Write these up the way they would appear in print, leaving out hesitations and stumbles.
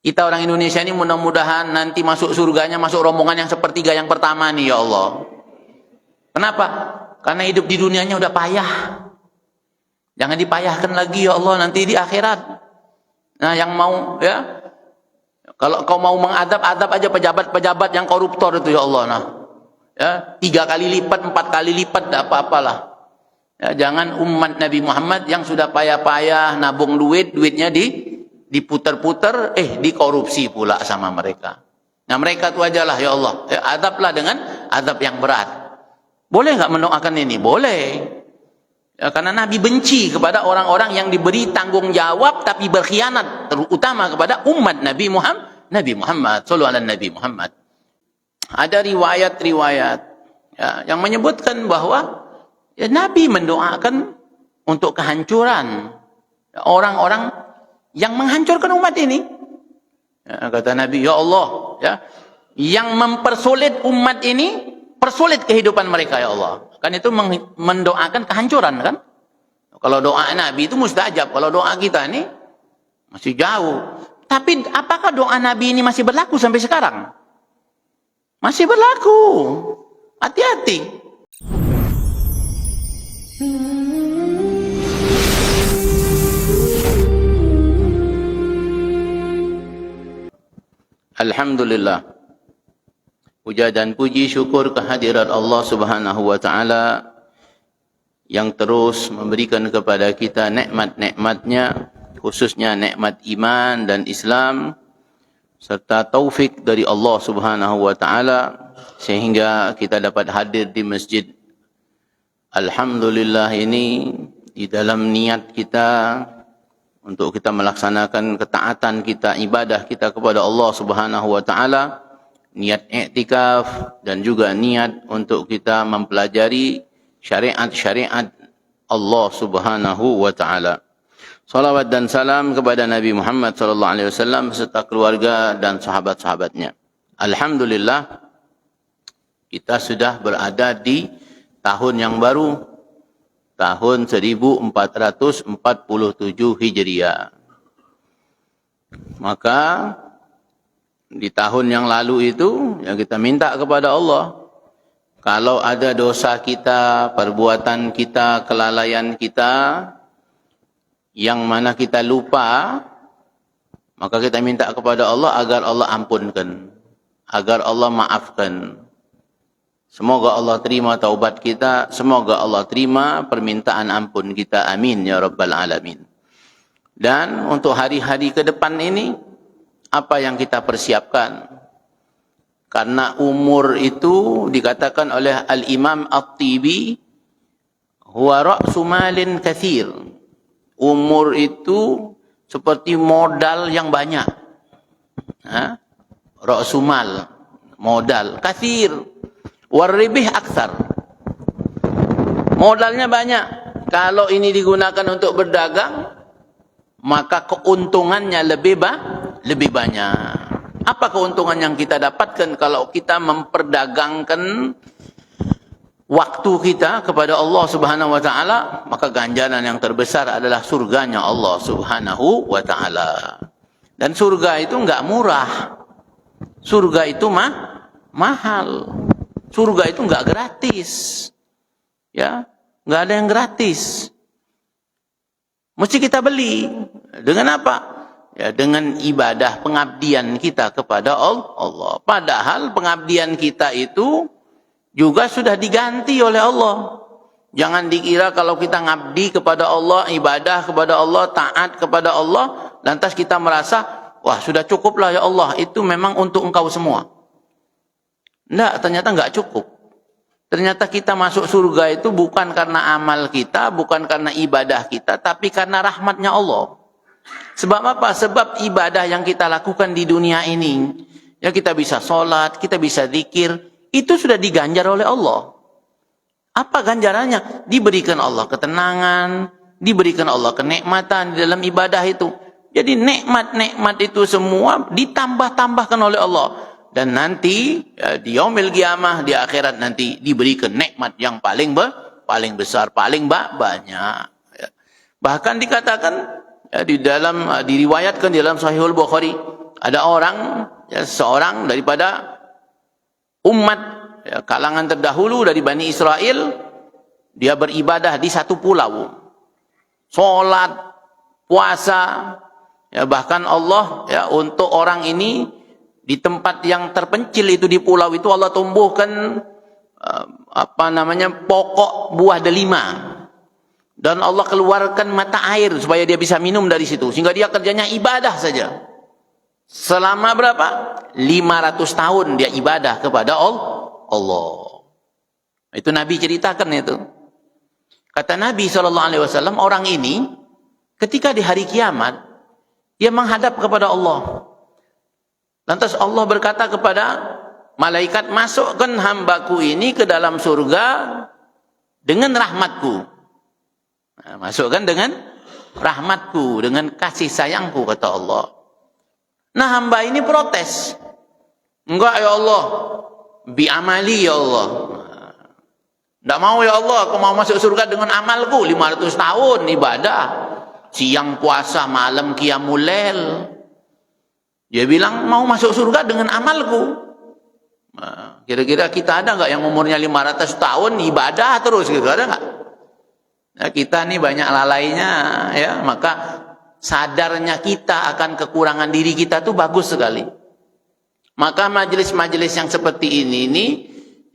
Kita orang Indonesia ini mudah-mudahan nanti masuk surganya, masuk rombongan yang sepertiga yang pertama nih ya Allah. Kenapa? Karena hidup di dunianya udah payah. Jangan dipayahkan lagi ya Allah nanti di akhirat. Nah yang mau ya, kalau kau mau mengadab-adab aja pejabat-pejabat yang koruptor itu ya Allah. Nah ya 3 kali lipat, 4 kali lipat, tidak apa-apalah. Ya, jangan umat Nabi Muhammad yang sudah payah-payah nabung duitnya diputer-puter, dikorupsi pula sama mereka. Nah mereka itu ajalah ya Allah, adablah dengan adab yang berat. Boleh nggak mendoakan ini? Boleh. Ya, karena Nabi benci kepada orang-orang yang diberi tanggung jawab tapi berkhianat, terutama kepada umat Nabi Muhammad sallallahu alaihi Nabi Muhammad. Ada riwayat-riwayat ya, yang menyebutkan bahwa ya, Nabi mendoakan untuk kehancuran orang-orang yang menghancurkan umat ini. Ya, kata Nabi, ya Allah, ya, yang mempersulit umat ini, persulit kehidupan mereka ya Allah. Kan itu mendoakan kehancuran kan? Kalau doa Nabi itu mustajab, kalau doa kita ini masih jauh. Tapi apakah doa Nabi ini masih berlaku sampai sekarang? Masih berlaku. Hati-hati. Alhamdulillah. Puja dan puji syukur kehadirat Allah Subhanahu wa taala yang terus memberikan kepada kita nikmat-nikmatnya, khususnya nikmat iman dan Islam serta taufik dari Allah Subhanahu wa taala sehingga kita dapat hadir di masjid. Alhamdulillah ini di dalam niat kita untuk kita melaksanakan ketaatan kita, ibadah kita kepada Allah Subhanahu wa taala, niat i'tikaf dan juga niat untuk kita mempelajari syariat-syariat Allah Subhanahu wa taala. Salawat dan salam kepada Nabi Muhammad sallallahu alaihi wasallam beserta keluarga dan sahabat-sahabatnya. Alhamdulillah kita sudah berada di tahun yang baru, tahun 1447 Hijriah. Maka di tahun yang lalu itu yang kita minta kepada Allah, kalau ada dosa kita, perbuatan kita, kelalaian kita yang mana kita lupa, maka kita minta kepada Allah agar Allah ampunkan, agar Allah maafkan. Semoga Allah terima taubat kita, semoga Allah terima permintaan ampun kita. Amin ya rabbal alamin. Dan untuk hari-hari ke depan ini, apa yang kita persiapkan? Karena umur itu dikatakan oleh Al-Imam At-Tibi, huwa ra'su malin katsir. Umur itu seperti modal yang banyak. Ra'su mal, modal katsir. Warribih aksar. Modalnya banyak. Kalau ini digunakan untuk berdagang, maka keuntungannya lebih banyak. Apa keuntungan yang kita dapatkan kalau kita memperdagangkan waktu kita kepada Allah Subhanahu wa taala? Maka ganjaran yang terbesar adalah surganya Allah Subhanahu wa taala. Dan surga itu enggak murah. Surga itu mahal. Surga itu enggak gratis. Ya, enggak ada yang gratis. Mesti kita beli. Dengan apa? Ya, dengan ibadah pengabdian kita kepada Allah. Padahal pengabdian kita itu juga sudah diganti oleh Allah. Jangan dikira kalau kita ngabdi kepada Allah, ibadah kepada Allah, taat kepada Allah, lantas kita merasa, wah sudah cukuplah ya Allah, itu memang untuk engkau semua. Enggak, ternyata enggak cukup. Ternyata kita masuk surga itu bukan karena amal kita, bukan karena ibadah kita, tapi karena rahmatnya Allah. Sebab apa? Sebab ibadah yang kita lakukan di dunia ini, ya kita bisa sholat, kita bisa zikir, itu sudah diganjar oleh Allah. Apa ganjarannya? Diberikan Allah ketenangan, diberikan Allah kenikmatan di dalam ibadah itu. Jadi nikmat-nikmat itu semua ditambah-tambahkan oleh Allah. Dan nanti ya, di yaumil qiyamah, di akhirat nanti diberikan nikmat yang paling besar, paling banyak. Ya. Bahkan dikatakan ya, diriwayatkan di dalam Sahihul Bukhari, ada orang, ya, seorang daripada umat, ya, kalangan terdahulu dari Bani Israel, dia beribadah di satu pulau, sholat, puasa, ya, bahkan Allah, ya, untuk orang ini di tempat yang terpencil itu di pulau itu Allah tumbuhkan pokok buah delima, dan Allah keluarkan mata air supaya dia bisa minum dari situ, sehingga dia kerjanya ibadah saja. Selama berapa? 500 tahun dia ibadah kepada Allah. Itu Nabi ceritakan itu. Kata Nabi SAW, orang ini ketika di hari kiamat dia menghadap kepada Allah. Lantas Allah berkata kepada malaikat, masukkan hambaku ini ke dalam surga dengan rahmatku. Nah, masukkan dengan rahmatku, dengan kasih sayangku, kata Allah. Nah, hamba ini protes. Enggak ya Allah, bi amali ya Allah. Enggak mau ya Allah, aku mau masuk surga dengan amalku. 500 tahun ibadah, siang puasa, malam qiyamul lail. Dia bilang mau masuk surga dengan amalku. Nah, kira-kira kita ada enggak yang umurnya 500 tahun ibadah terus gitu, ada enggak? Nah, kita nih banyak lalainya, ya, maka sadarnya kita akan kekurangan diri kita tuh bagus sekali. Maka majelis-majelis yang seperti ini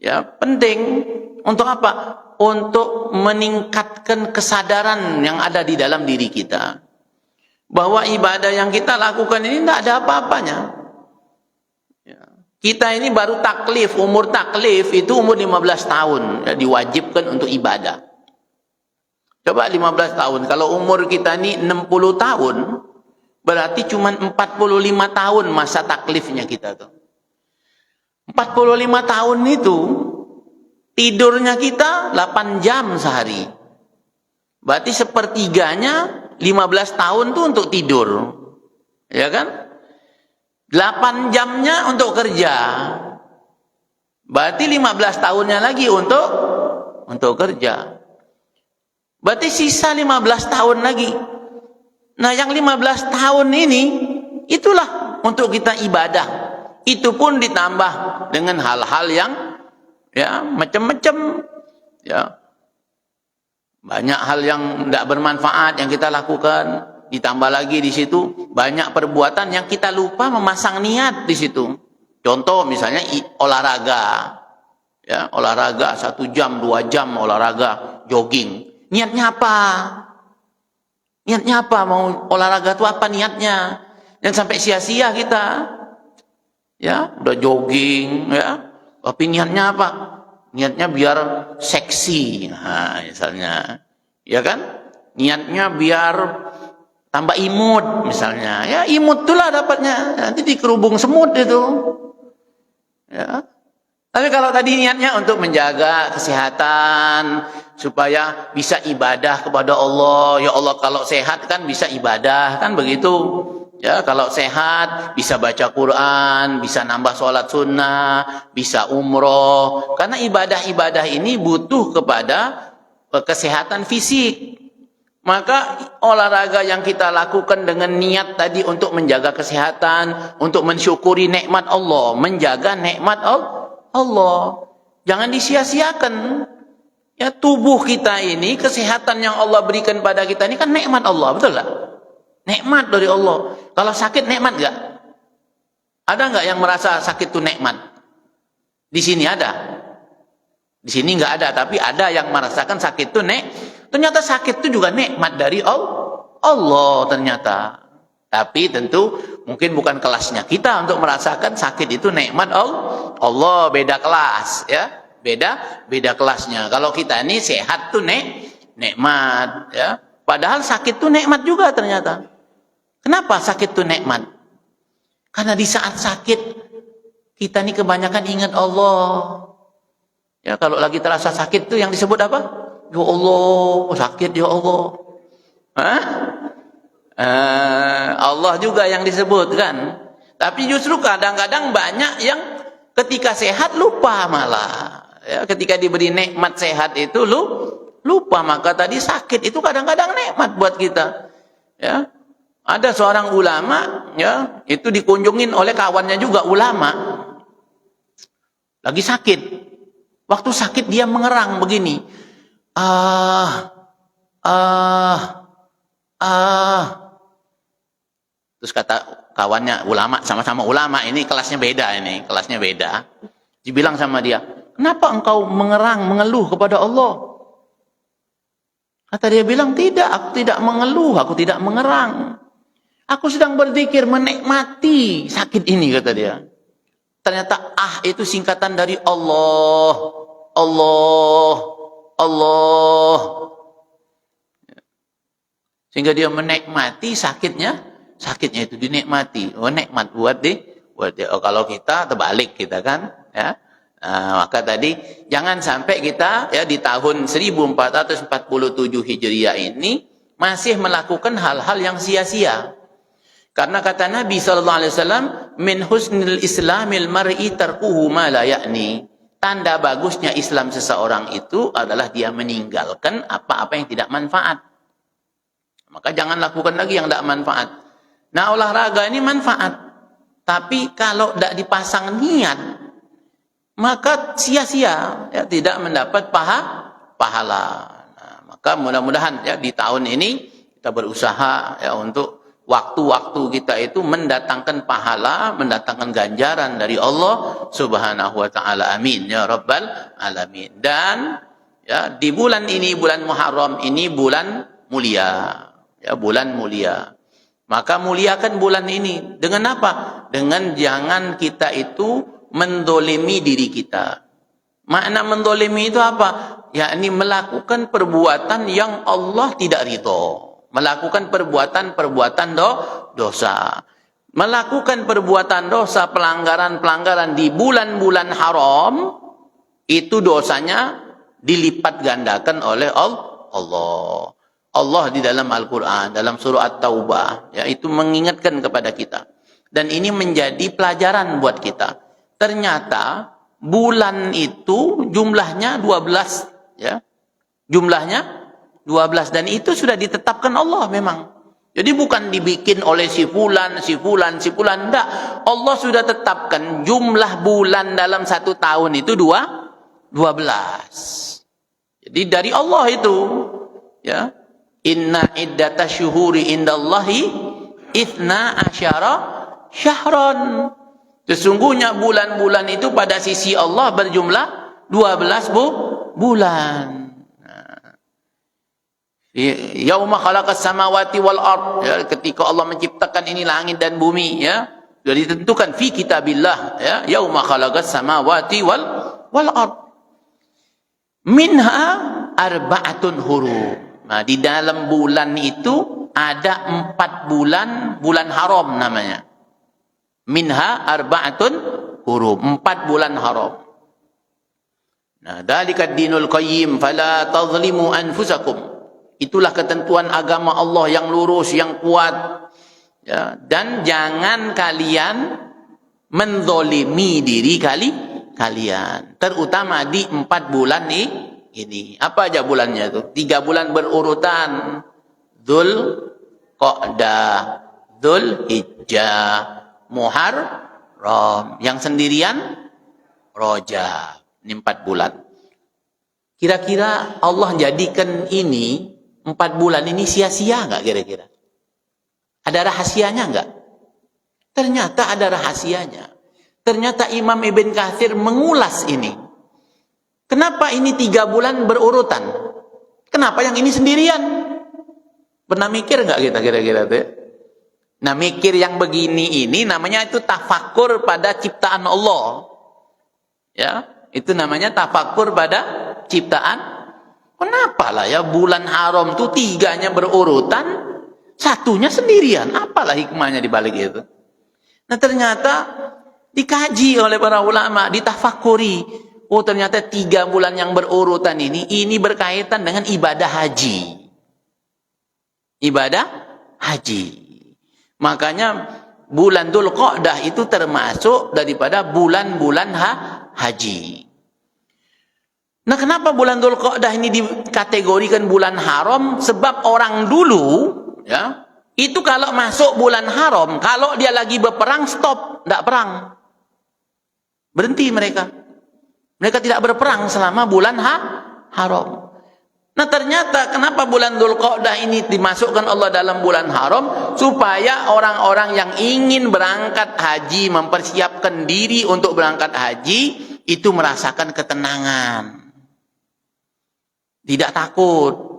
ya penting. Untuk apa? Untuk meningkatkan kesadaran yang ada di dalam diri kita, bahwa ibadah yang kita lakukan ini tidak ada apa-apanya. Ya. Kita ini baru taklif, umur taklif itu umur 15 tahun, ya, diwajibkan untuk ibadah. Coba 15 tahun, kalau umur kita ini 60 tahun, berarti cuma 45 tahun masa taklifnya kita tuh. 45 tahun itu tidurnya kita 8 jam sehari. Berarti sepertiganya 15 tahun tuh untuk tidur. Ya kan? 8 jamnya untuk kerja. Berarti 15 tahunnya lagi untuk kerja. Berarti sisa 15 tahun lagi. Nah, yang 15 tahun ini itulah untuk kita ibadah. Itu pun ditambah dengan hal-hal yang ya macam-macam, ya, banyak hal yang tidak bermanfaat yang kita lakukan. Ditambah lagi di situ banyak perbuatan yang kita lupa memasang niat di situ. Contoh misalnya olahraga, ya, olahraga 1 jam 2 jam olahraga jogging. Niatnya apa? Niatnya apa? Mau olahraga itu apa niatnya? Jangan sampai sia-sia kita. Ya, udah jogging, ya. Tapi niatnya apa? Niatnya biar seksi. Nah, misalnya. Ya kan? Niatnya biar tambah imut misalnya. Ya, imut itulah dapatnya. Nanti dikerubung semut itu. Ya. Tapi kalau tadi niatnya untuk menjaga kesehatan, supaya bisa ibadah kepada Allah. Ya Allah, kalau sehat kan bisa ibadah, kan begitu. Ya, kalau sehat bisa baca Quran, bisa nambah sholat sunnah, bisa umroh. Karena ibadah-ibadah ini butuh kepada kesehatan fisik. Maka olahraga yang kita lakukan dengan niat tadi untuk menjaga kesehatan, untuk mensyukuri nikmat Allah, menjaga nikmat Allah. Jangan disia-siakan. Ya, tubuh kita ini, kesehatan yang Allah berikan pada kita ini kan nikmat Allah, betul tak? Nikmat dari Allah. Kalau sakit nikmat enggak? Ada enggak yang merasa sakit itu nikmat? Di sini ada. Di sini enggak ada, tapi ada yang merasakan sakit itu ternyata sakit itu juga nikmat dari Allah ternyata. Tapi tentu mungkin bukan kelasnya kita untuk merasakan sakit itu nikmat Allah, beda kelas, ya. Beda kelasnya. Kalau kita ini sehat tuh nikmat, ya. Padahal sakit tuh nikmat juga ternyata. Kenapa sakit itu nikmat? Karena di saat sakit kita ini kebanyakan ingat Allah. Ya, kalau lagi terasa sakit itu yang disebut apa? Ya Allah, sakit ya Allah. Hah? Allah juga yang disebut kan. Tapi justru kadang-kadang banyak yang ketika sehat lupa malah. Ya, ketika diberi nikmat sehat itu lupa, maka tadi sakit itu kadang-kadang nikmat buat kita. Ya. Ada seorang ulama ya, itu dikunjungin oleh kawannya juga ulama. Lagi sakit. Waktu sakit dia mengerang begini. Terus kata kawannya ulama, sama-sama ulama, ini kelasnya beda. Dibilang sama dia, kenapa engkau mengerang, mengeluh kepada Allah? Kata dia bilang, tidak, aku tidak mengeluh, aku tidak mengerang. Aku sedang berzikir, menikmati sakit ini, kata dia. Ternyata itu singkatan dari Allah. Allah. Allah. Sehingga dia menikmati sakitnya itu dinikmati. Oh, nikmat buat dia. Oh, kalau kita terbalik kita kan, ya. Maka tadi jangan sampai kita ya di tahun 1447 Hijriah ini masih melakukan hal-hal yang sia-sia. Karena kata Nabi sallallahu alaihi wasallam, min husnil islamil mar'i tarkuhu ma la ya'ni. Tanda bagusnya Islam seseorang itu adalah dia meninggalkan apa-apa yang tidak manfaat. Maka jangan lakukan lagi yang tidak manfaat. Nah, olahraga ini manfaat. Tapi kalau tidak dipasang niat, maka sia-sia, ya, tidak mendapat pahala. Nah, maka mudah-mudahan ya di tahun ini kita berusaha ya untuk waktu-waktu kita itu mendatangkan pahala, mendatangkan ganjaran dari Allah Subhanahu wa taala. Amin ya rabbal alamin. Dan ya di bulan ini, bulan Muharram ini bulan mulia. Ya, bulan mulia. Maka muliakan bulan ini dengan apa? Dengan jangan kita itu mendolimi diri kita. Makna mendolimi itu apa? Yakni melakukan perbuatan yang Allah tidak ridho. Melakukan perbuatan dosa. Melakukan perbuatan dosa, pelanggaran-pelanggaran di bulan-bulan haram, itu dosanya dilipat gandakan oleh Allah. Allah di dalam Al-Quran, dalam surah At-Taubah, ya, itu mengingatkan kepada kita. Dan ini menjadi pelajaran buat kita. Ternyata bulan itu jumlahnya 12, ya. Jumlahnya 12 dan itu sudah ditetapkan Allah memang. Jadi bukan dibikin oleh si fulan, enggak. Allah sudah tetapkan jumlah bulan dalam satu tahun itu 12. Jadi dari Allah itu, ya. Inna iddata syuhuri indallahi ithna asyara syahran. Sesungguhnya bulan-bulan itu pada sisi Allah berjumlah 12 bulan. Yauma khalaqas samawati wal ard, ya, ketika Allah menciptakan ini langit dan bumi, ya, sudah ditentukan fi kitabillah, ya, yauma khalaqas samawati wal ard. Minha arba'atun hurum. Nah, di dalam bulan itu ada 4 bulan haram namanya. Minha arba'atun hurum, 4 bulan haram. Nah, dzalika ad-dinul qayyim fala tadhlimu anfusakum. Itulah ketentuan agama Allah yang lurus, yang kuat. Ya, dan jangan kalian menzalimi diri kalian, terutama di 4 bulan ini. Apa aja bulannya itu? 3 bulan berurutan. Dzulqa'dah, Dzulhijjah, Muharram. Yang sendirian Rajab. Ini 4 bulan. Kira-kira Allah jadikan ini 4 bulan ini sia-sia enggak kira-kira? Ada rahasianya enggak? Ternyata ada rahasianya. Ternyata Imam Ibn Katsir mengulas ini. Kenapa ini 3 bulan berurutan? Kenapa yang ini sendirian? Pernah mikir enggak kita kira-kira tuh? Nah, mikir yang begini ini namanya itu tafakur pada ciptaan Allah. Ya, itu namanya tafakur pada ciptaan. Kenapa lah ya bulan haram tuh 3-nya berurutan, 1-nya sendirian? Apalah hikmahnya di balik itu? Nah, ternyata dikaji oleh para ulama, ditafakuri. Oh, ternyata 3 bulan yang berurutan ini berkaitan dengan ibadah haji. Ibadah haji. Makanya bulan Dzulqa'dah itu termasuk daripada bulan-bulan haji. Nah, kenapa bulan Dzulqa'dah ini dikategorikan bulan haram? Sebab orang dulu, ya, Itu kalau masuk bulan haram, kalau dia lagi berperang, stop, tidak perang. Berhenti mereka. Mereka tidak berperang selama bulan haram. Nah ternyata kenapa bulan Dzulqa'dah ini dimasukkan Allah dalam bulan haram? Supaya orang-orang yang ingin berangkat haji, mempersiapkan diri untuk berangkat haji, itu merasakan ketenangan. Tidak takut.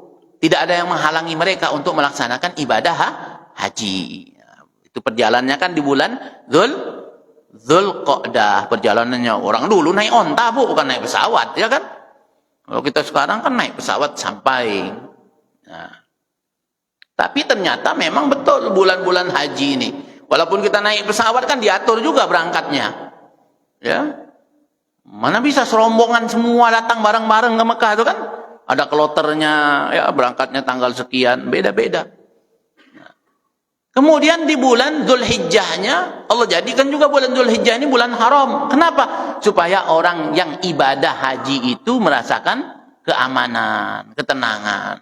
Tidak ada yang menghalangi mereka untuk melaksanakan ibadah haji. Itu perjalanannya kan di bulan Dzulqa'dah. Perjalanannya orang dulu naik onta, Bu, bukan naik pesawat, ya kan? Kalau kita sekarang kan naik pesawat sampai. Nah, tapi ternyata memang betul bulan-bulan haji ini. Walaupun kita naik pesawat kan diatur juga berangkatnya. Ya. Mana bisa serombongan semua datang bareng-bareng ke Mekah itu kan? Ada kloternya, ya berangkatnya tanggal sekian, beda-beda. Kemudian di bulan Dzulhijjahnya, Allah jadikan juga bulan Dzulhijjah ini bulan haram. Kenapa? Supaya orang yang ibadah haji itu merasakan keamanan, ketenangan.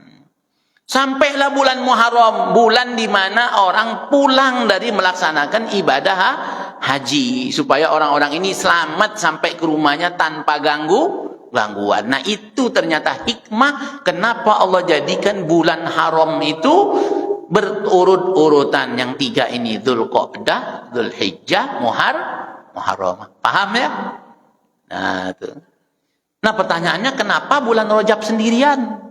Sampailah bulan Muharram, bulan di mana orang pulang dari melaksanakan ibadah haji. Supaya orang-orang ini selamat sampai ke rumahnya tanpa gangguan. Nah itu ternyata hikmah kenapa Allah jadikan bulan haram itu berurut-urutan, yang tiga ini, Dzulqa'dah, Dzulhijjah, Muharram. Paham ya? Nah, itu. Nah, pertanyaannya kenapa bulan Rajab sendirian?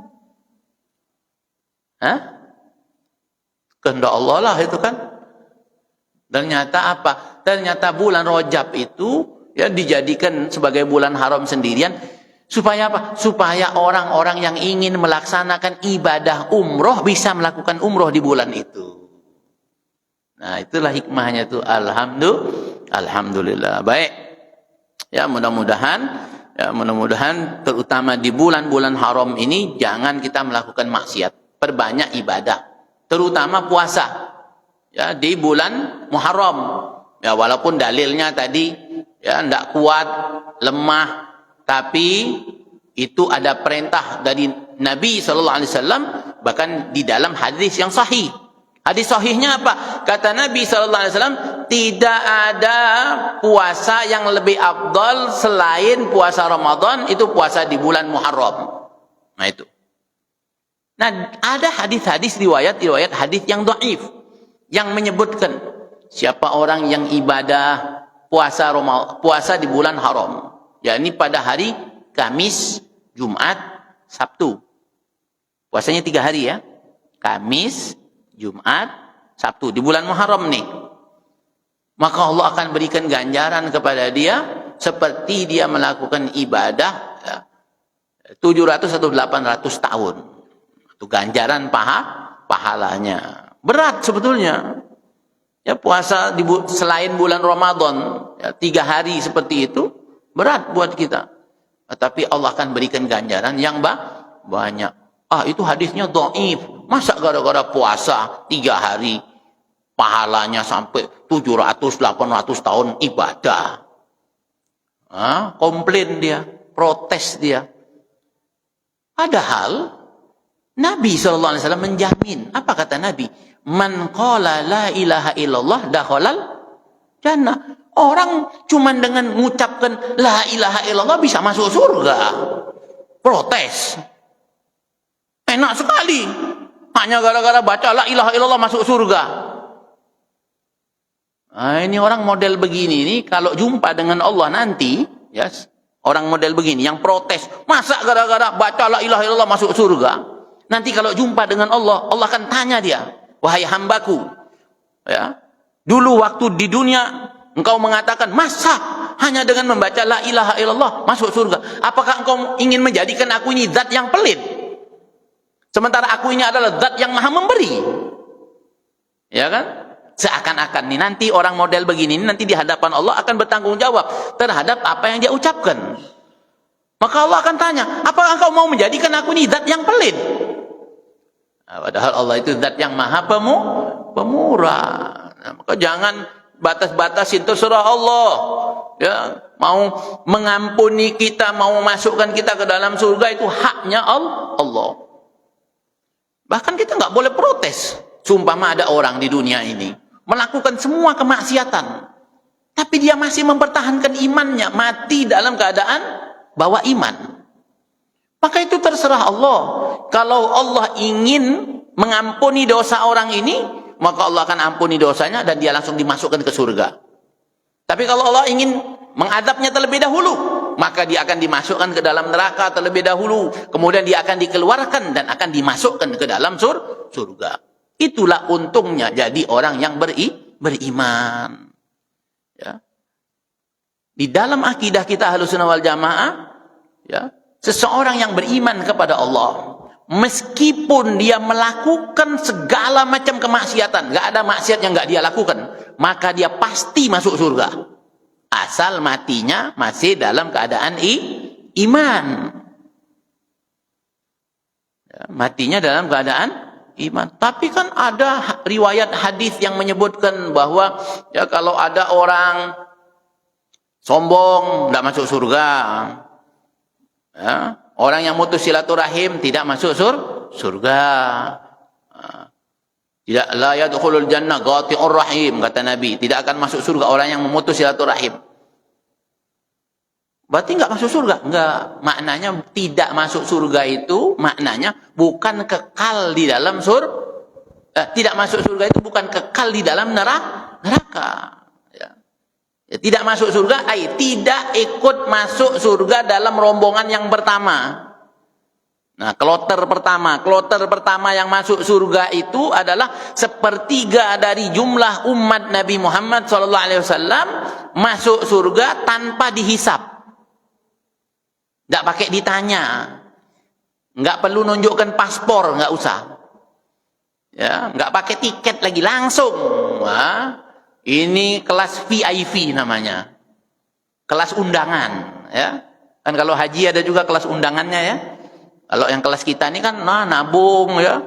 Hah? Kehendak Allah lah itu kan. Ternyata apa? Ternyata bulan Rajab itu ya dijadikan sebagai bulan haram sendirian. Supaya apa? Supaya orang-orang yang ingin melaksanakan ibadah umroh bisa melakukan umroh di bulan itu. Nah, itulah hikmahnya itu. Alhamdulillah. Baik. Ya, mudah-mudahan terutama di bulan-bulan haram ini jangan kita melakukan maksiat. Perbanyak ibadah. Terutama puasa. Ya, di bulan Muharram. Ya, walaupun dalilnya tadi ya tidak kuat, lemah, tapi itu ada perintah dari Nabi SAW, bahkan di dalam hadis yang sahih. Hadis sahihnya apa? Kata Nabi SAW, tidak ada puasa yang lebih afdal selain puasa Ramadan, itu puasa di bulan Muharram. Nah itu. Nah ada hadis-hadis riwayat hadis yang dhaif yang menyebutkan siapa orang yang ibadah puasa di bulan haram. Ya, ini pada hari Kamis, Jumat, Sabtu. Puasanya 3 hari ya. Kamis, Jumat, Sabtu. Di bulan Muharram nih. Maka Allah akan berikan ganjaran kepada dia seperti dia melakukan ibadah ya, 700 atau 800 tahun. Itu ganjaran pahalanya. Berat sebetulnya. Ya, puasa selain bulan Ramadan, ya, 3 hari seperti itu. Berat buat kita. Tapi Allah akan berikan ganjaran yang banyak. Itu hadisnya dhaif. Masa gara-gara puasa 3 hari pahalanya sampai 700-800 tahun ibadah. Komplain dia, protes dia. Padahal Nabi SAW menjamin. Apa kata Nabi? Man qala la ilaha illallah dakhalal jannah. Orang cuma dengan mengucapkan la ilaha illallah bisa masuk surga. Protes. Enak sekali. Hanya gara-gara baca la ilaha illallah masuk surga. Nah, ini orang model begini ini kalau jumpa dengan Allah nanti, ya, orang model begini yang protes, masa gara-gara baca la ilaha illallah masuk surga? Nanti kalau jumpa dengan Allah, Allah akan tanya dia, wahai hambaku, ya, dulu waktu di dunia engkau mengatakan, masa hanya dengan membaca la ilaha illallah masuk surga? Apakah engkau ingin menjadikan aku ini zat yang pelit? Sementara aku ini adalah zat yang maha memberi. Ya kan? Seakan-akan nih nanti orang model begini nanti di hadapan Allah akan bertanggung jawab terhadap apa yang dia ucapkan. Maka Allah akan tanya, apakah engkau mau menjadikan aku ini zat yang pelit? Nah, padahal Allah itu zat yang maha pemurah. Nah, maka jangan batas-batasin, terserah Allah. Ya, mau mengampuni kita, mau memasukkan kita ke dalam surga itu haknya Allah. Bahkan kita nggak boleh protes. Seumpama ada orang di dunia ini melakukan semua kemaksiatan, tapi dia masih mempertahankan imannya, mati dalam keadaan bawa iman. Maka itu terserah Allah. Kalau Allah ingin mengampuni dosa orang ini, maka Allah akan ampuni dosanya dan dia langsung dimasukkan ke surga. Tapi kalau Allah ingin mengadabnya terlebih dahulu, maka dia akan dimasukkan ke dalam neraka terlebih dahulu, kemudian dia akan dikeluarkan dan akan dimasukkan ke dalam surga. Itulah untungnya jadi orang yang beriman. Ya. Di dalam akidah kita Ahlussunnah wal Jamaah, ya, seseorang yang beriman kepada Allah, meskipun dia melakukan segala macam kemaksiatan, gak ada maksiat yang gak dia lakukan, maka dia pasti masuk surga. Asal matinya masih dalam keadaan iman. Ya, matinya dalam keadaan iman. Tapi kan ada riwayat hadis yang menyebutkan bahwa ya kalau ada orang sombong tidak masuk surga. Ya, orang yang mutus silaturahim tidak masuk surga. Tidak, la yadkhulul jannah qati'ur rahim, kata Nabi. Tidak akan masuk surga orang yang memutus silaturahim. Berarti enggak masuk surga? Enggak. Maknanya tidak masuk surga itu maknanya bukan kekal di dalam tidak masuk surga itu bukan kekal di dalam neraka. Ya. Ya, tidak masuk surga, tidak ikut masuk surga dalam rombongan yang pertama. Nah, kloter pertama yang masuk surga itu adalah sepertiga dari jumlah umat Nabi Muhammad SAW masuk surga tanpa dihisap. Tidak pakai ditanya. Nggak perlu nunjukkan paspor, nggak usah. Ya, nggak pakai tiket lagi, langsung. Wah, ini kelas VIP namanya. Kelas undangan, ya. Kan kalau haji ada juga kelas undangannya ya. Kalau yang kelas kita ini kan nabung ya.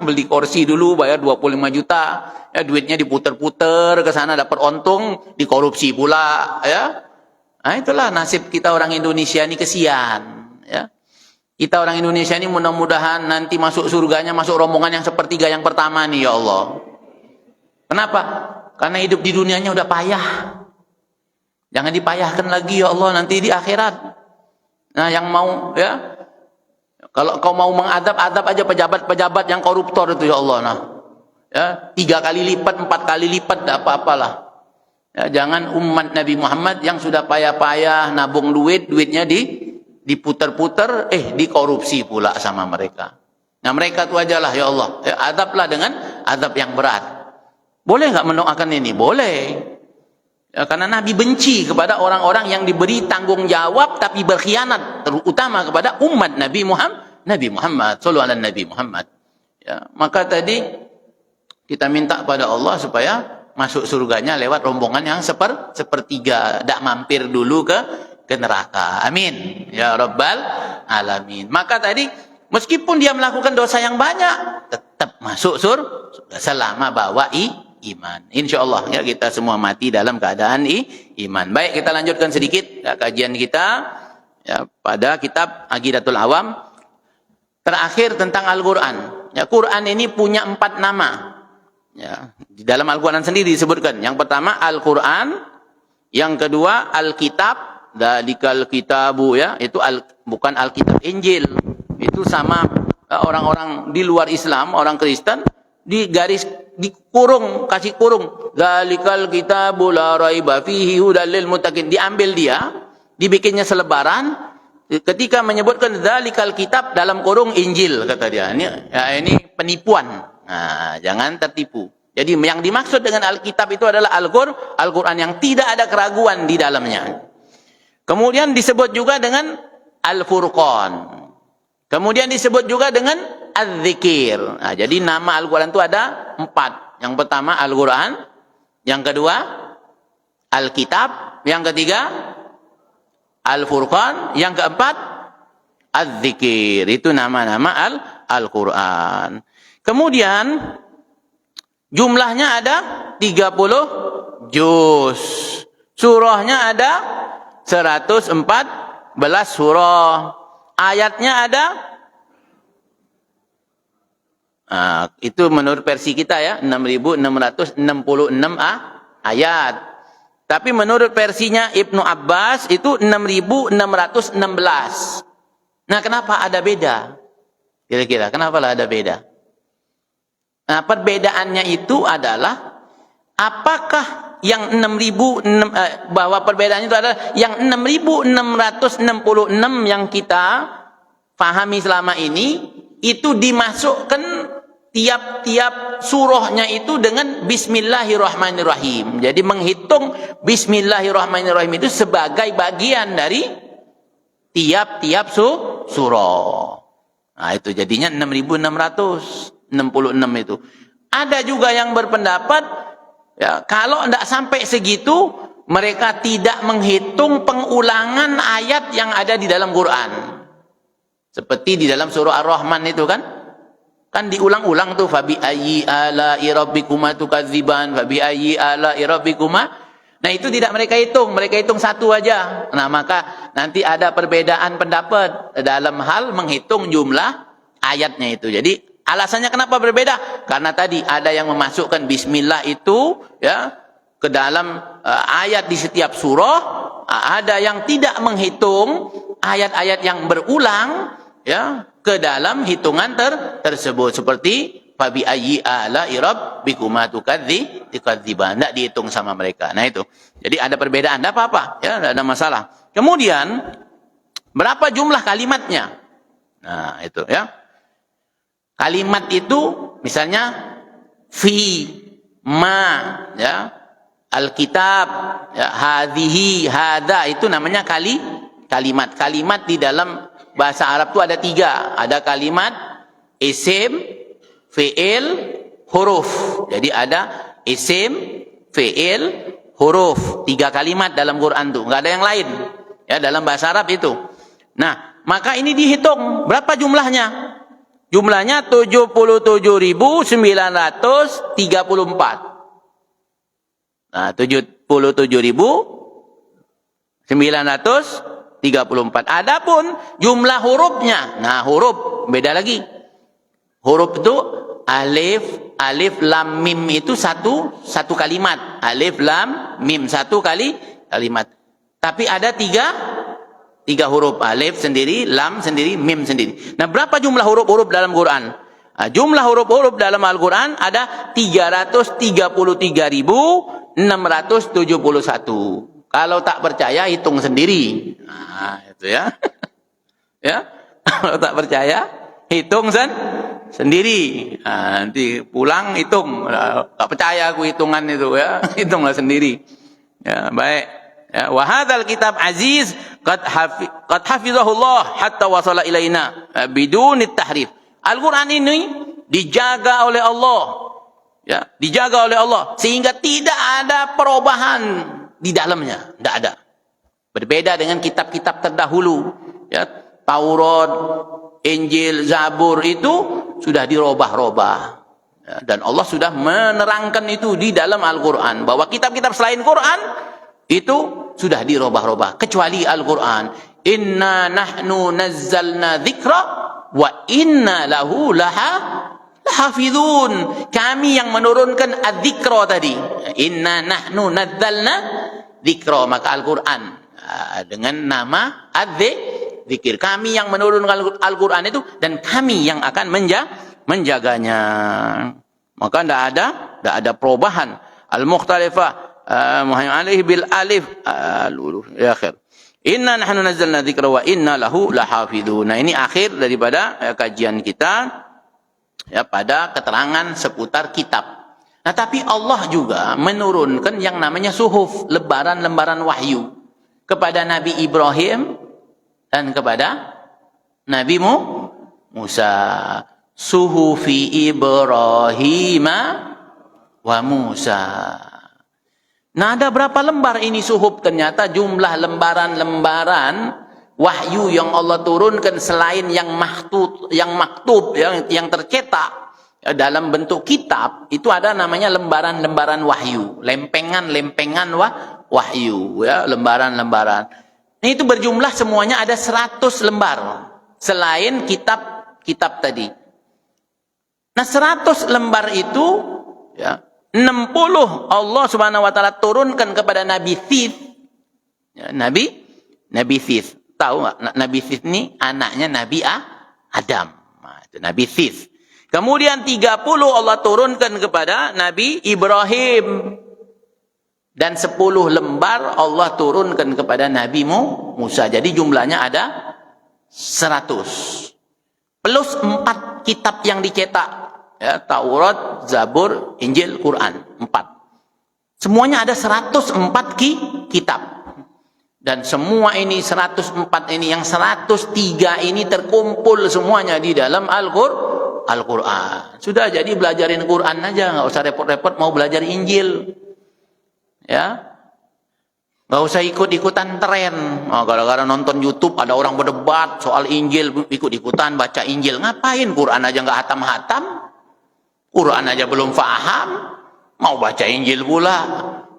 Beli kursi dulu bayar 25 juta, ya duitnya diputer-puter ke sana dapat untung, dikorupsi pula ya. Nah, itulah nasib kita orang Indonesia ini, kesian ya. Kita orang Indonesia ini mudah-mudahan nanti masuk surganya masuk rombongan yang sepertiga yang pertama nih ya Allah. Kenapa? Karena hidup di dunianya udah payah. Jangan dipayahkan lagi ya Allah nanti di akhirat. Nah, yang mau ya, kalau kau mau mengadab aja pejabat-pejabat yang koruptor itu ya Allah. Nah, ya 3 kali lipat, 4 kali lipat, tidak apa-apalah. Ya, jangan umat Nabi Muhammad yang sudah payah-payah nabung duitnya diputer-puter, dikorupsi pula sama mereka. Nah, mereka itu ajalah ya Allah. Ya, adablah dengan adab yang berat. Boleh nggak mendoakan ini? Boleh. Ya, karena Nabi benci kepada orang-orang yang diberi tanggung jawab tapi berkhianat, terutama kepada umat Nabi Muhammad sallallahu alaihi Nabi Muhammad. Ya, maka tadi kita minta pada Allah supaya masuk surganya lewat rombongan yang sepertiga, tidak mampir dulu ke neraka. Amin ya rabbal alamin. Maka tadi meskipun dia melakukan dosa yang banyak, tetap masuk surga selama bawa iman. InsyaAllah ya, kita semua mati dalam keadaan iman. Baik, kita lanjutkan sedikit ya, kajian kita ya, pada kitab Aqidatul Awam. Terakhir tentang Al-Quran. Ya, Quran ini punya 4 nama. Ya, di dalam Al-Quran sendiri disebutkan. Yang pertama Al-Quran, yang kedua Alkitab, Dzalikal kitabu ya, itu bukan Alkitab Injil. Itu sama orang-orang di luar Islam, orang Kristen dikurung, kasih kurung. Dzalikal kitabu la raiba fihi hudal lil muttaqin. Diambil dia, dibikinnya selebaran. Ketika menyebutkan dzalikal kitab dalam kurung Injil, kata dia. Ini penipuan. Nah, jangan tertipu. Jadi yang dimaksud dengan Alkitab itu adalah Al-Quran yang tidak ada keraguan di dalamnya. Kemudian disebut juga dengan Al-Furqan. Kemudian disebut juga dengan Az-Zikir. Nah, jadi nama Al-Quran itu ada 4. Yang pertama Al-Quran, yang kedua Alkitab, yang ketiga Al-Furqan, yang keempat Az-Zikir. Itu nama-nama Al-Quran. Kemudian jumlahnya ada 30 juz. Surahnya ada 114 surah. Ayatnya ada Itu menurut versi kita ya, 6.666 ayat. Tapi menurut versinya Ibnu Abbas itu 6.616. Nah, kenapa ada beda? Kira-kira kenapa lah ada beda? Nah, perbedaannya itu adalah apakah yang 6.000 bahwa perbedaannya itu adalah yang 6.666 yang kita pahami selama ini itu dimasukkan tiap-tiap surahnya itu dengan Bismillahirrahmanirrahim. Jadi menghitung Bismillahirrahmanirrahim itu sebagai bagian dari tiap-tiap surah. Nah, itu jadinya 6.666 itu. Ada juga yang berpendapat ya, kalau tidak sampai segitu mereka tidak menghitung pengulangan ayat yang ada di dalam Quran. Seperti di dalam surah Ar-Rahman itu kan diulang-ulang tuh, fabi ayyi ala'i rabbikuma tukadziban, fabi ayyi ala'i rabbikuma. Nah, itu tidak mereka hitung satu aja. Nah, maka nanti ada perbedaan pendapat dalam hal menghitung jumlah ayatnya itu. Jadi alasannya kenapa berbeda? Karena tadi ada yang memasukkan bismillah itu ya ke dalam ayat di setiap surah, ada yang tidak menghitung ayat-ayat yang berulang ya ke dalam hitungan tersebut, seperti fabi ayyi ala'i rabbikuma tukadziban, tidak dihitung sama mereka. Nah, itu. Jadi ada perbedaan, tidak apa-apa ya, tidak ada masalah. Kemudian berapa jumlah kalimatnya? Nah, itu ya. Kalimat itu misalnya fi ma ya, alkitab ya, hadhihi hadza, itu namanya kalimat. Kalimat di dalam bahasa Arab itu ada 3. Ada kalimat isim, fi'il, huruf. Jadi ada isim, fi'il, huruf. 3 kalimat dalam Quran tuh, enggak ada yang lain ya dalam bahasa Arab itu. Nah, maka ini dihitung berapa jumlahnya? Jumlahnya 77.934. Nah, 77.934. Adapun jumlah hurufnya, nah huruf beda lagi. Huruf itu alif lam mim itu satu kalimat. Alif lam mim satu kalimat. Tapi ada tiga huruf, alif sendiri, lam sendiri, mim sendiri. Nah, berapa jumlah huruf-huruf dalam Quran? Nah, jumlah huruf-huruf dalam Al-Quran ada 333.671. Kalau tak percaya hitung sendiri. Nah, itu ya. Ya. Kalau tak percaya hitung sendiri. Nah, nanti pulang hitung. Tak percaya aku hitungan itu ya. Hitunglah sendiri. Ya, baik. Ya, wa hadzal kitab aziz qad hafizahullah hatta wasala ilaina biduni tahrif. Al-Quran ini dijaga oleh Allah. Ya, dijaga oleh Allah sehingga tidak ada perubahan di dalamnya, tidak ada. Berbeda dengan kitab-kitab terdahulu, ya, Taurat, Injil, Zabur itu sudah dirubah-rubah. Ya, dan Allah sudah menerangkan itu di dalam Al-Quran bahwa kitab-kitab selain Quran itu sudah dirubah-rubah, kecuali Al-Quran. Inna nahnu nazzalna dzikra wa inna lahu lahafizun. Kami yang menurunkan adzikra tadi. Inna nahnu nazzalna dzikra, maka Al-Quran dengan nama adzikir. Kami yang menurunkan Al-Quran itu dan kami yang akan menjaganya. Maka tidak ada perubahan. Al-Mukhtalifah Muhammad alaihi bil alif ya akhir. Inna nahnu nazzalna dzikra wa inna lahu lahafizun. Nah, ini akhir daripada kajian kita ya pada keterangan seputar kitab. Nah, tapi Allah juga menurunkan yang namanya suhuf, lembaran-lembaran wahyu kepada Nabi Ibrahim dan kepada Nabi Musa. Suhufi Ibrahim wa Musa. Nah, ada berapa lembar ini suhuf? Ternyata jumlah lembaran-lembaran wahyu yang Allah turunkan selain yang maktub, yang tercetak dalam bentuk kitab, itu ada namanya lembaran-lembaran wahyu, lempengan-lempengan wahyu, ya, lembaran-lembaran. Ini itu berjumlah semuanya ada 100 lembar selain kitab tadi. Nah 100 lembar itu, ya, 60 Allah Subhanahu Wa Taala turunkan kepada Nabi Sith. Ya, Nabi Sith. Tahu nggak? Nabi Sith ini anaknya Nabi Adam. Nah, itu Nabi Sith. Kemudian 30 Allah turunkan kepada Nabi Ibrahim. Dan 10 lembar Allah turunkan kepada Nabi Musa. Jadi jumlahnya ada 100. Plus 4 kitab yang dicetak. Ya, Taurat, Zabur, Injil, Quran. 4. Semuanya ada 104 kitab. Dan semua ini 104 ini, yang 103 ini terkumpul semuanya di dalam Al-Quran. Sudah, jadi belajarin Quran aja, nggak usah repot-repot mau belajar Injil. Ya, nggak usah ikut-ikutan tren. Oh, gara-gara nonton YouTube ada orang berdebat soal Injil, ikut-ikutan baca Injil. Ngapain? Quran aja nggak hatam-hatam, Quran aja belum paham, mau baca Injil pula.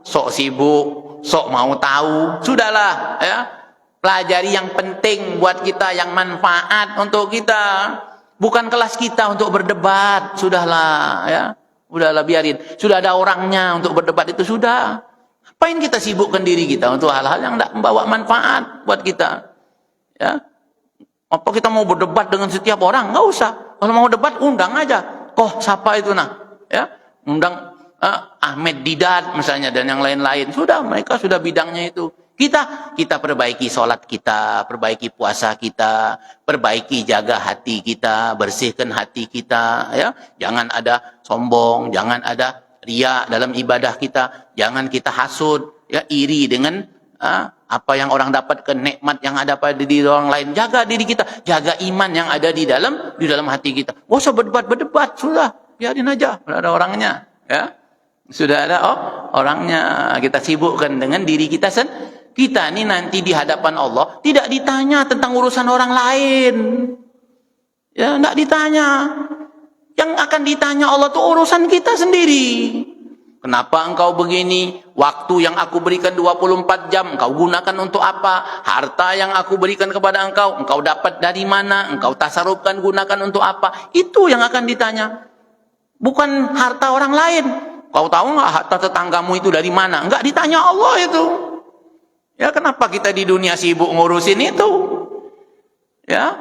Sok sibuk, sok mau tahu. Sudahlah, ya, pelajari yang penting buat kita, yang manfaat untuk kita. Bukan kelas kita untuk berdebat. Sudahlah, ya. Udahlah, biarin. Sudah ada orangnya untuk berdebat itu, sudah. Apain kita sibukkan diri kita untuk hal-hal yang tidak membawa manfaat buat kita? Ya. Apa kita mau berdebat dengan setiap orang? Enggak usah. Kalau mau debat, undang aja. Kok siapa itu nah? Ya, undang Ahmed Didat misalnya dan yang lain-lain. Sudah, mereka sudah bidangnya itu. Kita perbaiki sholat kita, perbaiki puasa kita, perbaiki jaga hati kita, bersihkan hati kita, ya. Jangan ada sombong, jangan ada riya dalam ibadah kita, jangan kita hasud, ya, iri dengan apa yang orang dapatkan, nikmat yang ada pada diri orang lain. Jaga diri kita, jaga iman yang ada di dalam hati kita. Gak usah berdebat, sudah, biarin aja, sudah ada orangnya, ya. Sudah ada orangnya. Kita sibukkan dengan diri kita sendiri. Kita ini nanti di hadapan Allah tidak ditanya tentang urusan orang lain. Ya, tidak ditanya. Yang akan ditanya Allah itu urusan kita sendiri. Kenapa engkau begini? Waktu yang aku berikan 24 jam, engkau gunakan untuk apa? Harta yang aku berikan kepada engkau dapat dari mana? Engkau tasarrufkan, gunakan untuk apa? Itu yang akan ditanya. Bukan harta orang lain. Kau tahu nggak harta tetanggamu itu dari mana? Enggak, ditanya Allah itu. Ya, kenapa kita di dunia sibuk ngurusin itu? Ya,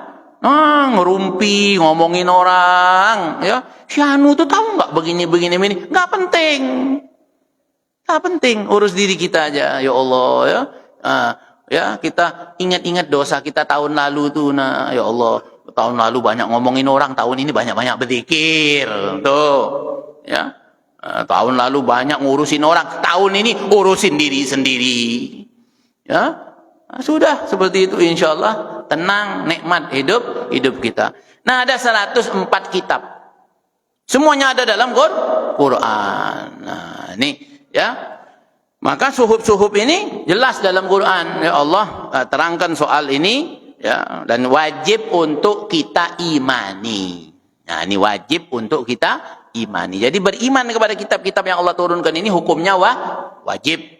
ngerumpi, ngomongin orang. Ya, si Anu tuh tahu nggak begini. Nggak penting. Nggak penting. Urus diri kita aja. Ya Allah, ya. Ya, kita ingat-ingat dosa kita tahun lalu tuh. Nah, ya Allah, tahun lalu banyak ngomongin orang, tahun ini banyak-banyak berzikir. Tuh, ya. Tahun lalu banyak ngurusin orang, tahun ini urusin diri sendiri. Ya, sudah seperti itu, insya Allah tenang, nikmat hidup kita. Nah, ada 104 kitab, semuanya ada dalam Quran. Nah, ini, ya, maka suhuf ini jelas dalam Quran. Ya Allah terangkan soal ini, ya, dan wajib untuk kita imani. Nah, ini wajib untuk kita imani. Jadi beriman kepada kitab-kitab yang Allah turunkan ini hukumnya wajib.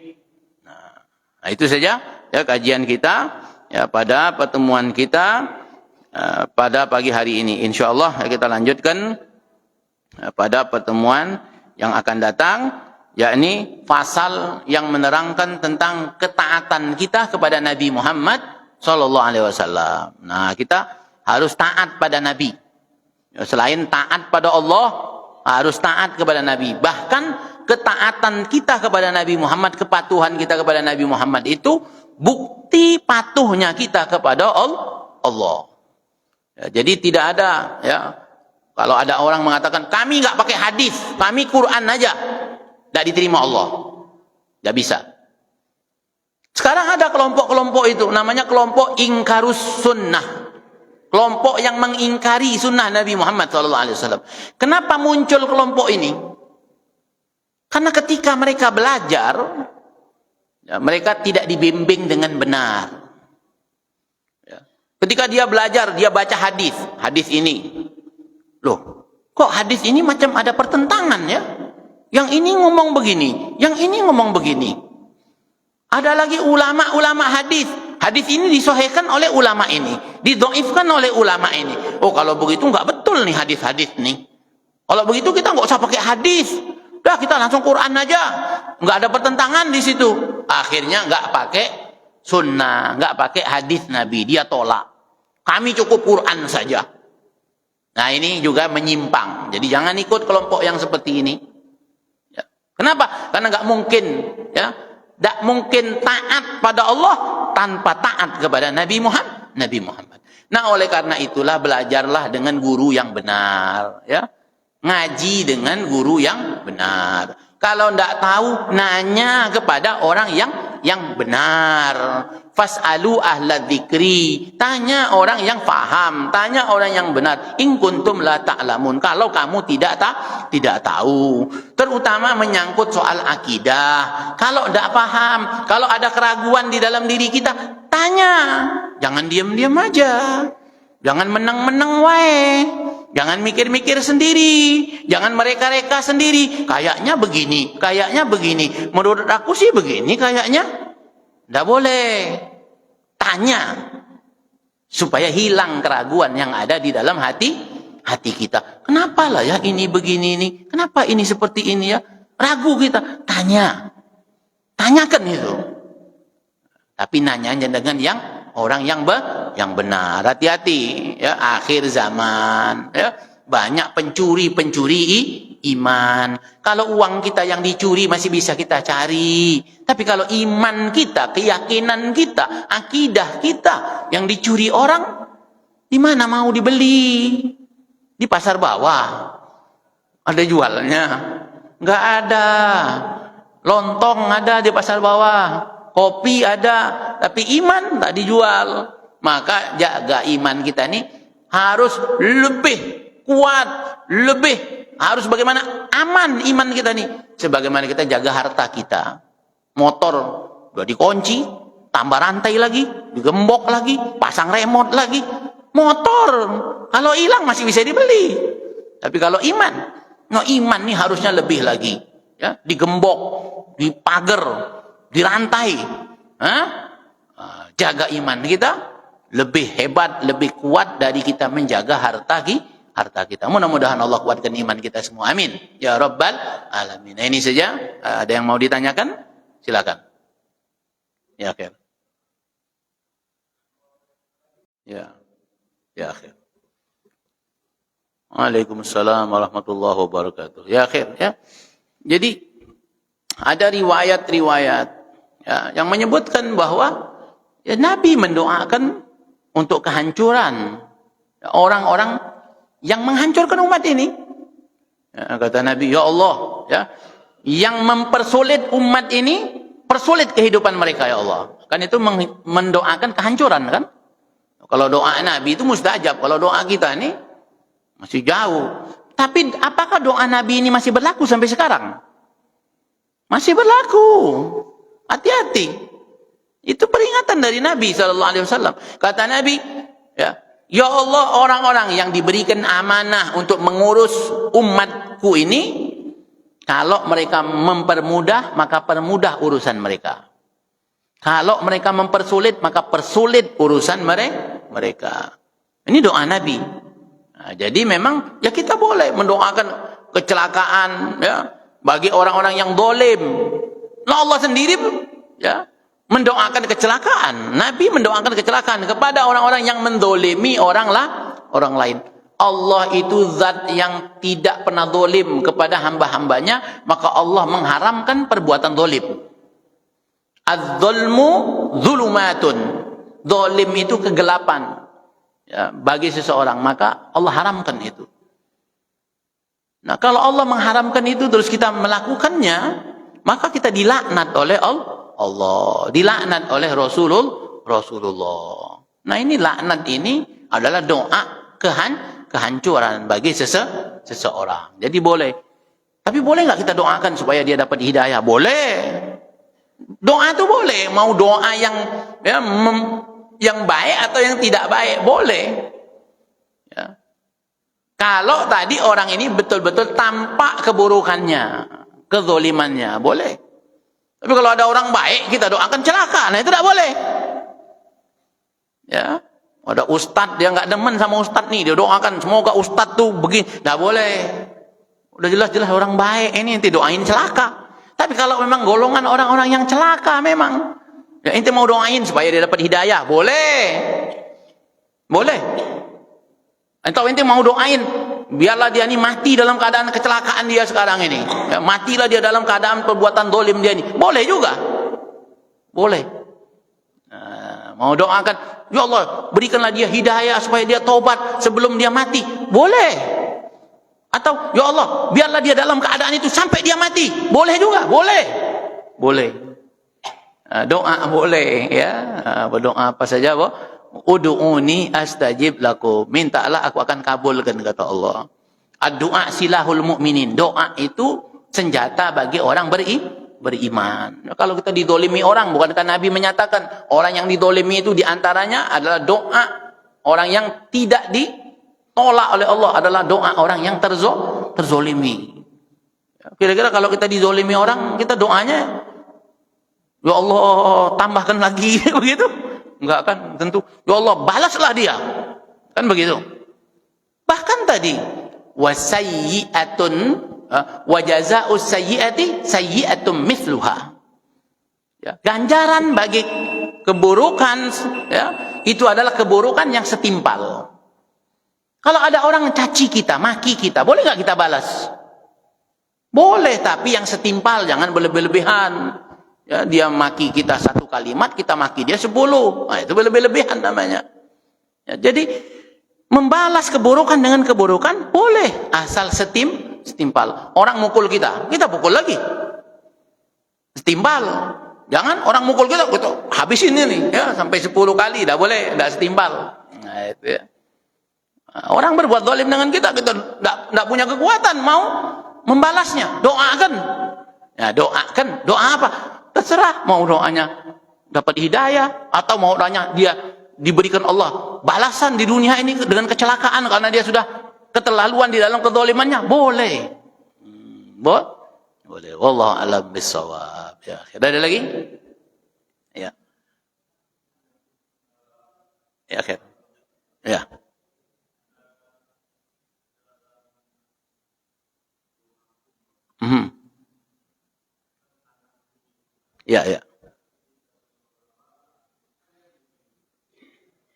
Nah, itu saja, ya, kajian kita, ya, pada pertemuan kita pada pagi hari ini. Insyaallah, ya, kita lanjutkan pada pertemuan yang akan datang, yakni pasal yang menerangkan tentang ketaatan kita kepada Nabi Muhammad sallallahu alaihi wasallam. Nah, kita harus taat pada Nabi. Ya, selain taat pada Allah, harus taat kepada Nabi. Bahkan ketaatan kita kepada Nabi Muhammad, kepatuhan kita kepada Nabi Muhammad itu bukti patuhnya kita kepada Allah. Ya, jadi tidak ada, ya, kalau ada orang mengatakan kami nggak pakai hadis, kami Quran aja, tidak diterima Allah, tidak bisa. Sekarang ada kelompok-kelompok itu, namanya kelompok ingkarus sunnah. Kelompok yang mengingkari sunnah Nabi Muhammad SAW. Kenapa muncul kelompok ini? Karena ketika mereka belajar, ya, mereka tidak dibimbing dengan benar. Ya. Ketika dia belajar, dia baca hadis ini. Loh, kok hadis ini macam ada pertentangan, ya? Yang ini ngomong begini, yang ini ngomong begini. Ada lagi ulama-ulama hadis. Hadis ini disahihkan oleh ulama ini, didhaifkan oleh ulama ini. Oh, kalau begitu nggak betul nih hadis-hadis nih. Kalau begitu kita nggak usah pakai hadis. Dah kita langsung Quran aja. Nggak ada pertentangan di situ. Akhirnya nggak pakai sunnah, nggak pakai hadis Nabi. Dia tolak. Kami cukup Quran saja. Nah ini juga menyimpang. Jadi jangan ikut kelompok yang seperti ini. Ya. Kenapa? Karena nggak mungkin, ya, nggak mungkin taat pada Allah tanpa taat kepada Nabi Muhammad. Nah oleh karena itulah belajarlah dengan guru yang benar, ya. Ngaji dengan guru yang benar. Kalau tidak tahu, nanya kepada orang yang benar. Fas'alu ahla dzikri. Tanya orang yang faham, tanya orang yang benar. In kuntum la ta'lamun. Kalau kamu tidak tahu, terutama menyangkut soal akidah. Kalau tidak paham, kalau ada keraguan di dalam diri kita, tanya. Jangan diam-diam aja. Jangan menang-menang wae. Jangan mikir-mikir sendiri. Jangan mereka-reka sendiri. Kayaknya begini. Menurut aku sih begini kayaknya. Tidak boleh. Tanya. Supaya hilang keraguan yang ada di dalam hati kita. Kenapa lah ya ini begini ini? Kenapa ini seperti ini ya? Ragu kita. Tanya. Tanyakan itu. Tapi nanyanya dengan orang yang benar. Hati-hati, ya, akhir zaman, ya, banyak pencuri iman. Kalau uang kita yang dicuri masih bisa kita cari, tapi kalau iman kita, keyakinan kita, akidah kita yang dicuri orang, di mana mau dibeli? Di pasar bawah ada jualnya? Nggak ada. Lontong ada di pasar bawah. Kopi ada, tapi iman tak dijual. Maka jaga iman kita ini harus lebih kuat, harus bagaimana aman iman kita nih. Sebagaimana kita jaga harta kita. Motor udah dikunci, tambah rantai lagi, digembok lagi, pasang remote lagi. Motor kalau hilang masih bisa dibeli. Tapi kalau iman nih harusnya lebih lagi, ya, digembok, dipagar, dirantai. Jaga iman kita lebih hebat, lebih kuat dari kita menjaga harta kita. Mudah-mudahan Allah kuatkan iman kita semua. Amin ya rabbal alamin. Nah, ini saja. Ada yang mau ditanyakan? Silakan. Ya akhir. Ya akhir. Waalaikumsalam warahmatullahi wabarakatuh. Ya akhir, ya. Jadi ada riwayat-riwayat, ya, yang menyebutkan bahwa, ya, Nabi mendoakan untuk kehancuran orang-orang yang menghancurkan umat ini. Ya, kata Nabi, ya Allah, ya, yang mempersulit umat ini, persulit kehidupan mereka, ya Allah. Kan itu mendoakan kehancuran, kan? Kalau doa Nabi itu mustajab. Kalau doa kita ini masih jauh. Tapi apakah doa Nabi ini masih berlaku sampai sekarang? Masih berlaku. Hati-hati. Itu peringatan dari Nabi SAW. Kata Nabi, ya Allah, orang-orang yang diberikan amanah untuk mengurus umatku ini, kalau mereka mempermudah, maka permudah urusan mereka. Kalau mereka mempersulit, maka persulit urusan mereka. Ini doa Nabi. Nah, jadi memang, ya, kita boleh mendoakan kecelakaan, ya, bagi orang-orang yang dolim. Nah, Allah sendiri, ya, mendoakan kecelakaan. Nabi mendoakan kecelakaan kepada orang-orang yang mendolimi orang lain. Allah itu zat yang tidak pernah dolim kepada hamba-hambanya, maka Allah mengharamkan perbuatan dolim. Az-zulmu zulumatun. Dolim itu kegelapan, ya, bagi seseorang, maka Allah haramkan itu. Nah, kalau Allah mengharamkan itu terus kita melakukannya, maka kita dilaknat oleh Allah, dilaknat oleh Rasulullah. Nah, ini laknat ini adalah doa kehancuran bagi seseorang. Jadi boleh. Tapi boleh nggak kita doakan supaya dia dapat hidayah? Boleh. Doa itu boleh. Mau doa yang, ya, yang baik atau yang tidak baik, boleh. Ya. Kalau tadi orang ini betul-betul tampak keburukannya, kezolimannya, boleh. Tapi kalau ada orang baik, kita doakan celaka, nah itu tidak boleh. Ya, ada ustadz, dia nggak demen sama ustadz nih, dia doakan semoga ustadz tuh begini, tidak boleh. Udah jelas-jelas orang baik, ini ente doain celaka. Tapi kalau memang golongan orang-orang yang celaka memang, ya ente mau doain supaya dia dapat hidayah, boleh. Boleh. Atau ente mau doain biarlah dia ini mati dalam keadaan kecelakaan dia sekarang ini. Ya, matilah dia dalam keadaan perbuatan dolim dia ini. Boleh juga. Boleh. Mau doakan, ya Allah, berikanlah dia hidayah supaya dia taubat sebelum dia mati. Boleh. Atau, ya Allah, biarlah dia dalam keadaan itu sampai dia mati. Boleh juga. Boleh. Boleh. Doa boleh. Ya, berdoa apa saja, boh. Ud'uni astajib lakum. Mintalah aku akan kabulkan, kata Allah. Ad-du'a silahul mu'minin. Doa itu senjata bagi orang beriman. Kalau kita didolimi orang, bukankah Nabi menyatakan orang yang didolimi itu diantaranya adalah doa orang yang tidak ditolak oleh Allah, adalah doa orang yang terzolimi. Kira-kira kalau kita didolimi orang, kita doanya, ya Allah tambahkan lagi, begitu? Enggak kan, tentu. Ya Allah balaslah dia, kan begitu. Bahkan tadi wasayyi'atun wa jazaa'us sayyi'ati sayyi'atun mithluha. Ya, ganjaran bagi keburukan, ya, itu adalah keburukan yang setimpal. Kalau ada orang caci kita, maki kita, boleh nggak kita balas? Boleh, tapi yang setimpal, jangan berlebih-lebihan. Ya, dia maki kita 1 kalimat, kita maki dia 10. Nah, itu berlebih-lebihan namanya. Ya, jadi membalas keburukan dengan keburukan boleh, asal setimpal. Orang mukul kita pukul lagi. Setimpal. Jangan orang mukul kita habisin ini ya sampai 10 kali, enggak boleh, enggak setimpal. Nah, itu ya. Orang berbuat zalim dengan kita enggak punya kekuatan mau membalasnya. Doakan. Ya, doakan. Doa apa? Terserah, mau doanya dapat hidayah atau mau doanya dia diberikan Allah balasan di dunia ini dengan kecelakaan karena dia sudah keterlaluan di dalam kezalimannya, boleh. Boleh. Wallahu a'lam bissawab. Ya, ada lagi? Ya. Ya, akhir. Ya. Ya, ya.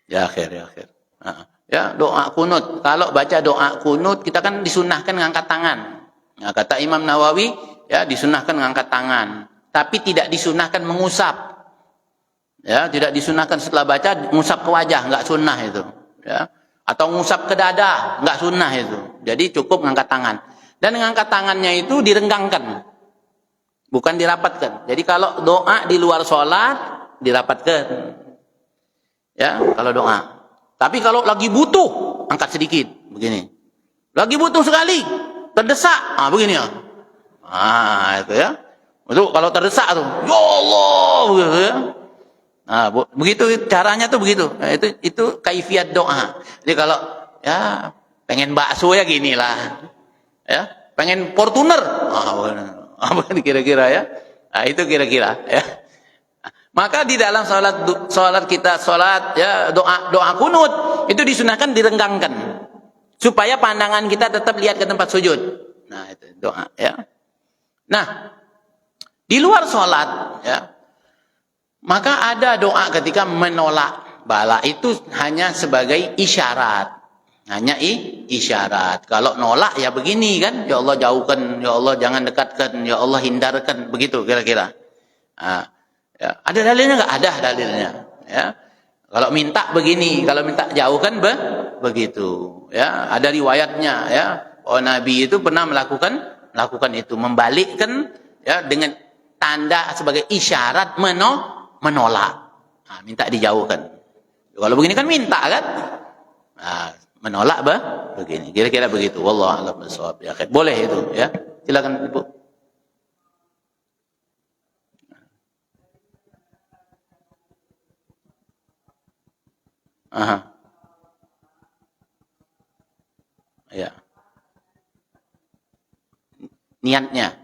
Ya akhir. Ya, doa kunut. Kalau baca doa kunut, kita kan disunahkan ngangkat tangan. Nah, kata Imam Nawawi, ya disunahkan ngangkat tangan. Tapi tidak disunahkan mengusap. Ya, tidak disunahkan setelah baca ngusap ke wajah, enggak sunnah itu. Ya. Atau ngusap ke dada, enggak sunnah itu. Jadi cukup ngangkat tangan. Dan ngangkat tangannya itu direnggangkan. Bukan dirapatkan. Jadi kalau doa di luar sholat, dirapatkan. Ya, kalau doa. Tapi kalau lagi butuh, angkat sedikit. Begini. Lagi butuh sekali, terdesak. Begini ya. Itu ya. Itu kalau terdesak tuh. Ya Allah. Begitu ya. Begitu caranya tuh begitu. Itu kaifiat doa. Jadi kalau ya pengen bakso ya ginilah. Ya, pengen Fortuner. Apa kira-kira ya? Nah, itu kira-kira ya. Maka di dalam salat kita ya doa kunut itu disunahkan direnggangkan supaya pandangan kita tetap lihat ke tempat sujud. Nah, itu doa ya. Nah, di luar salat ya. Maka ada doa ketika menolak bala, itu hanya sebagai isyarat. Hanya isyarat. Kalau nolak ya begini kan, ya Allah jauhkan, ya Allah jangan dekatkan, ya Allah hindarkan, begitu kira-kira. Ya. Ada dalilnya nggak? Ada dalilnya. Ya. Kalau minta begini, kalau minta jauhkan begitu. Ya. Ada riwayatnya. Ya. Oh Nabi itu pernah melakukan itu, membalikkan ya dengan tanda sebagai isyarat menolak. Minta dijauhkan. Kalau begini kan minta kan. Menolak begini, kira-kira begitu. Wallahu a'lam bishawab. Ya, boleh itu ya. Silakan Ibu. Ya. Niatnya.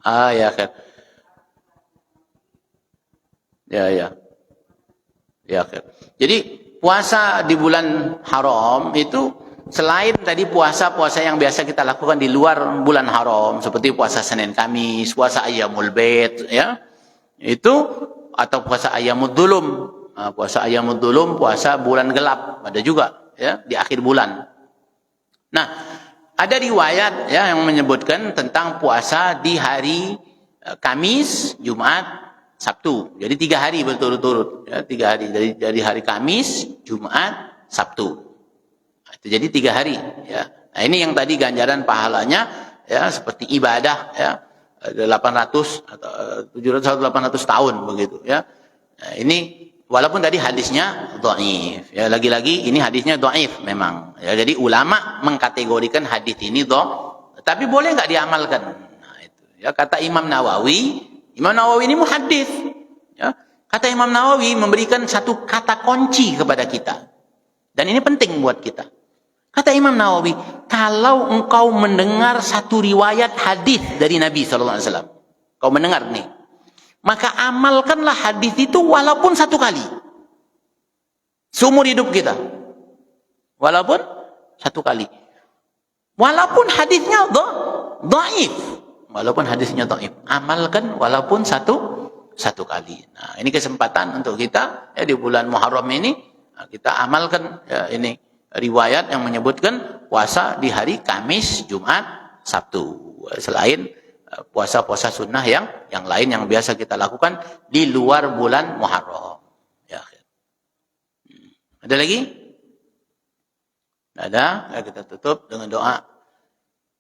Ya kan. Ya. Ya, jadi puasa di bulan haram itu Selain tadi puasa-puasa yang biasa kita lakukan di luar bulan haram, seperti puasa Senin Kamis, puasa Ayyamul Bait, ya, itu, atau puasa Ayyamud Dzulum, puasa Ayyamud Dzulum, puasa bulan gelap, ada juga, ya, di akhir bulan. Nah, ada riwayat ya yang menyebutkan tentang puasa di hari Kamis, Jumat, Sabtu. Jadi 3 hari berturut-turut, ya, 3 hari dari hari Kamis, Jumat, Sabtu. Itu jadi 3 hari, ya. Nah, ini yang tadi ganjaran pahalanya, ya, seperti ibadah, ya, 800 atau 700 800 tahun begitu, ya. Nah, ini walaupun tadi hadisnya dhaif, ya, lagi-lagi ini hadisnya dhaif memang, ya. Jadi ulama mengkategorikan hadis ini dhaif, tapi boleh nggak diamalkan? Nah, itu, ya, kata Imam Nawawi ini muhaddits, ya. Kata Imam Nawawi memberikan satu kata kunci kepada kita, dan ini penting buat kita. Kata Imam Nawawi, kalau engkau mendengar satu riwayat hadis dari Nabi SAW, kau mendengar nih, maka amalkanlah hadis itu walaupun 1 kali seumur hidup kita, walaupun 1 kali, walaupun hadisnya dhaif, amalkan walaupun satu kali. Nah, ini kesempatan untuk kita, ya, di bulan Muharram ini, kita amalkan, ya, ini riwayat yang menyebutkan puasa di hari Kamis, Jumat, Sabtu, selain puasa-puasa sunnah yang lain yang biasa kita lakukan di luar bulan Muharram. Ya. Ada lagi? Ada? Ya, kita tutup dengan doa.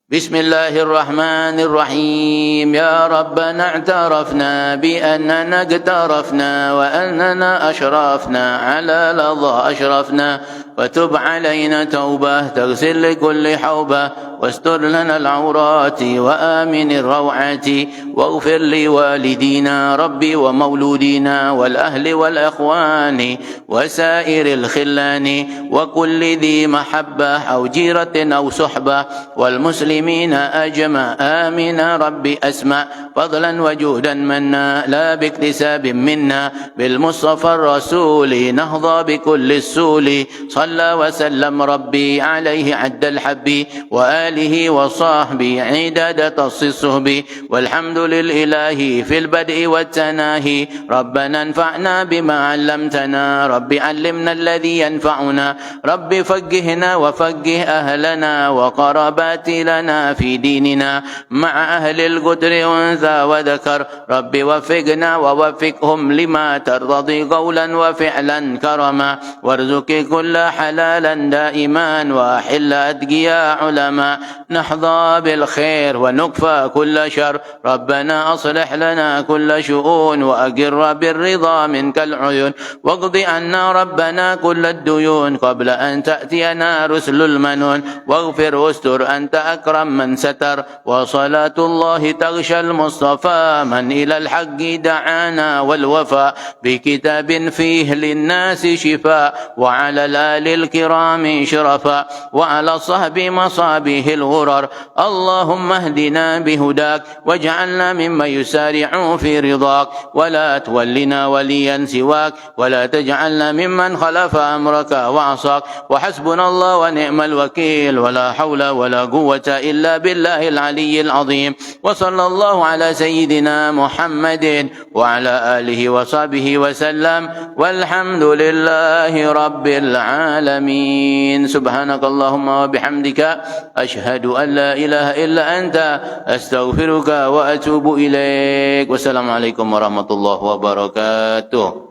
Bismillahirrahmanirrahim. Ya Rabbana i'tarafna bi annana اقترفنا وأننا أشرفنا على لظى أشرفنا وتب علينا توبة تغسل لكل حوبة واستر لنا العورات وآمن الروعات واغفر لوالدينا ربي ومولودينا والأهل والأخوان وسائر الخلان وكل ذي محبة أو جيرة أو صحبة والمسلمين أجمع آمين ربي أسمع فضلا وجودا منا لا باكتساب منا بالمصطفى الرسول نهضى بكل السول صلى وسلم ربي عليه عد الحب وآله وصحبه عداد تص الصهب والحمد للإله في البدء والتناهي ربنا انفعنا بما علمتنا ربي علمنا الذي ينفعنا ربي فقهنا وفقه أهلنا وقربات لنا في ديننا مع أهل القدر أنثى وذكر ربي وفقنا ووفقهم لما ترضي قولا وفعلا كرما وارزق كل حلالا دائما وأحل أتقياء علما نحظى بالخير ونكفى كل شر ربنا أصلح لنا كل شؤون وأقر بالرضا منك العيون واقض عنا ربنا كل الديون قبل أن تأتينا رسل المنون واغفر واستر أنت أكرم من ستر وصلاة الله تغشى المصطفى من إلى الحق دعانا والوفاء بكتاب فيه للناس شفاء وعلى الآل الكرام شرفا وعلى الصحب مصابه الغرر اللهم اهدنا بهداك واجعلنا ممن يسارع في رضاك ولا تولنا وليا سواك ولا تجعلنا ممن خلف أمرك وعصاك وحسبنا الله ونعم الوكيل ولا حول ولا قوة إلا بالله العلي العظيم وصلى الله على سيدنا محمد وعلى آله وصحبه وسلم والحمد لله رب العالمين سبحانك اللهم وبحمدك أشهد أن لا إله إلا أنت أستغفرك وأتوب إليك والسلام عليكم ورحمة الله وبركاته.